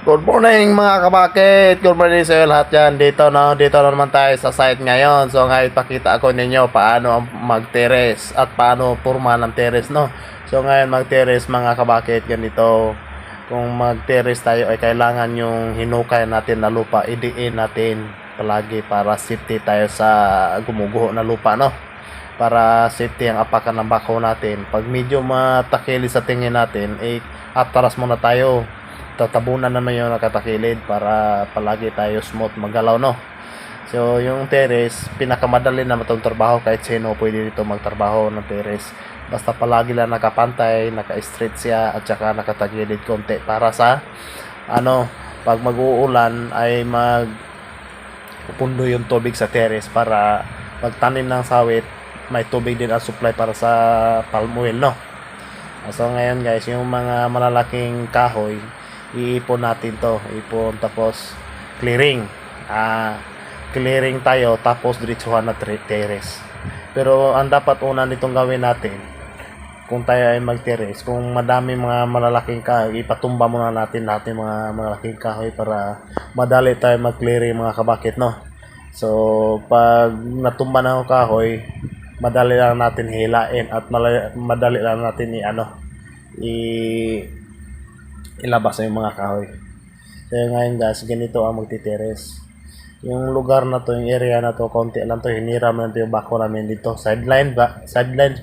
Good morning mga kabakit. Good morning sa iyo lahat yan. Dito na naman tayo sa site ngayon. So ngayon pakita ako ninyo paano mag-terrace at paano purma ng terrace, no. So ngayon mag-terrace mga kabakit, ganito. Kung mag-terrace tayo ay kailangan yung hinukay natin na lupa, idiin natin palagi para safety tayo sa gumuguho na lupa, no. Para safety ang apakan ng bako natin. Pag medyo matakili sa tingin natin, atras muna tayo. Tatabunan naman yung nakatakilid para palagi tayo smooth maggalaw, no. So yung terrace, pinakamadali na itong trabaho, kahit sino pwede dito magtrabaho ng terrace, basta palagi lang nakapantay, naka-straight siya at saka nakatagilid konti para sa pag mag-uulan ay magpupundo yung tubig sa terrace para pagtanim ng sawit may tubig din ang supply para sa palm oil, no. So ngayon guys, yung mga malalaking kahoy, iipon natin to, tapos clearing clearing tayo, tapos diretsuhan na terrace. Pero ang dapat una nitong gawin natin kung tayo ay mag-terrace, kung madami mga malalaking kahoy, ipatumba muna natin mga malalaking kahoy para madali tayo mag-clearing mga kabakit, no. So pag natumba na ang kahoy, madali lang natin hilain at madali lang natin ilabas yung mga kahoy. So ngayon guys, ganito ang magtiteres. Yung lugar na to, yung area na to, konti lang to, hiniram lang to yung bako namin dito. Sidelines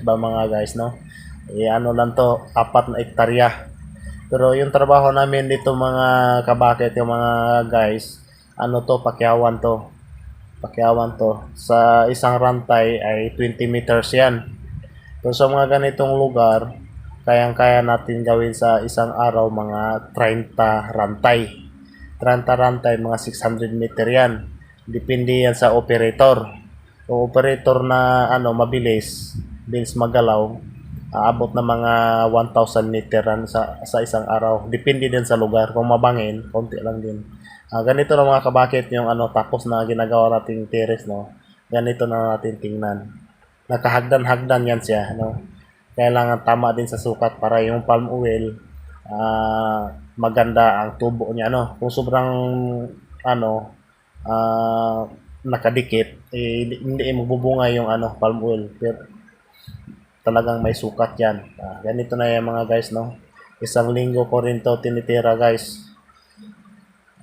ba mga guys, no? Lang to, 4 na hektarya. Pero yung trabaho namin dito mga kabakit, yung mga guys, pakyawan to. Sa isang rantay ay 20 meters yan. Pero sa mga ganitong lugar, kayang-kaya natin gawin sa isang araw mga 30 rantay. 30 rantay, mga 600 meter yan. Depende yan sa operator. Kung operator na mabilis magalaw, aabot na mga 1,000 meter sa isang araw. Depende din sa lugar. Kung mabangin, konti lang din. Ganito na mga kabakit yung tapos na ginagawa nating terrace, no. Ganito na natin tingnan. Nakahagdan-hagdan yan siya, no. Kailangan tama din sa sukat para yung palm oil maganda ang tubo niya, no. Kung sobrang nakadikit, hindi magbubunga yung palm oil. Pero talagang may sukat yan. Ganito na yan mga guys, no. Isang linggo ko rin to tinitira guys.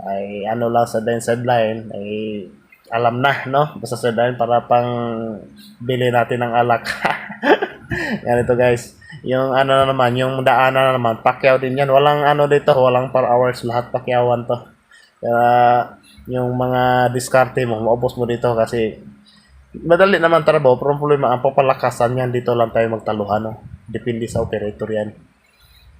Ay lang sa sideline ay alam na, no. Basta sideline para pang bili natin ng alak. Ganito guys. Yung na naman, yung daanan na naman, pakyaw din yan. Walang dito, walang per hours, lahat pakyawan to. Kaya yung mga diskarte mo, maubos mo dito kasi madali naman trabaho. Pero problema, ang papalakasan yan, dito lang tayo magtaluhan, no. Depende sa operator yan.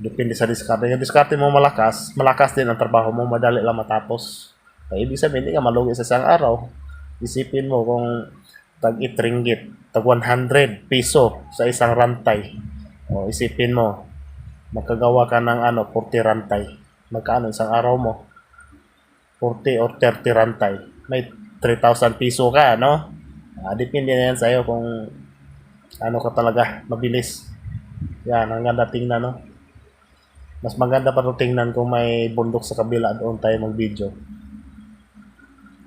Depende sa diskarte. Yung diskarte mo malakas din ang trabaho mo, madali lang matapos. Kaya ibig sabihin, hindi ka malugi sa isang araw. Isipin mo kung tag 8 ringgit, tag 100 piso sa isang rantay. O isipin mo, makagawa ka ng 40 rantay. Magkano isang araw mo? 40 or 30 rantay. May 3,000 piso ka, no? Depende na yan sa'yo kung ka talaga, mabilis. Yan, ang ganda tingnan, no? Mas maganda pa ito tingnan kung may bundok sa kabila, doon tayo mag-video.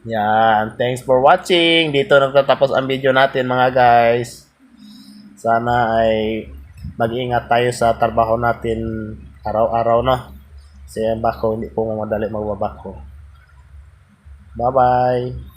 Yan, thanks for watching. Dito nagtatapos ang video natin mga guys. Sana ay mag-ingat tayo sa trabaho natin araw-araw, no. Kasi ang bako, hindi po madali magbabako. Bye-bye.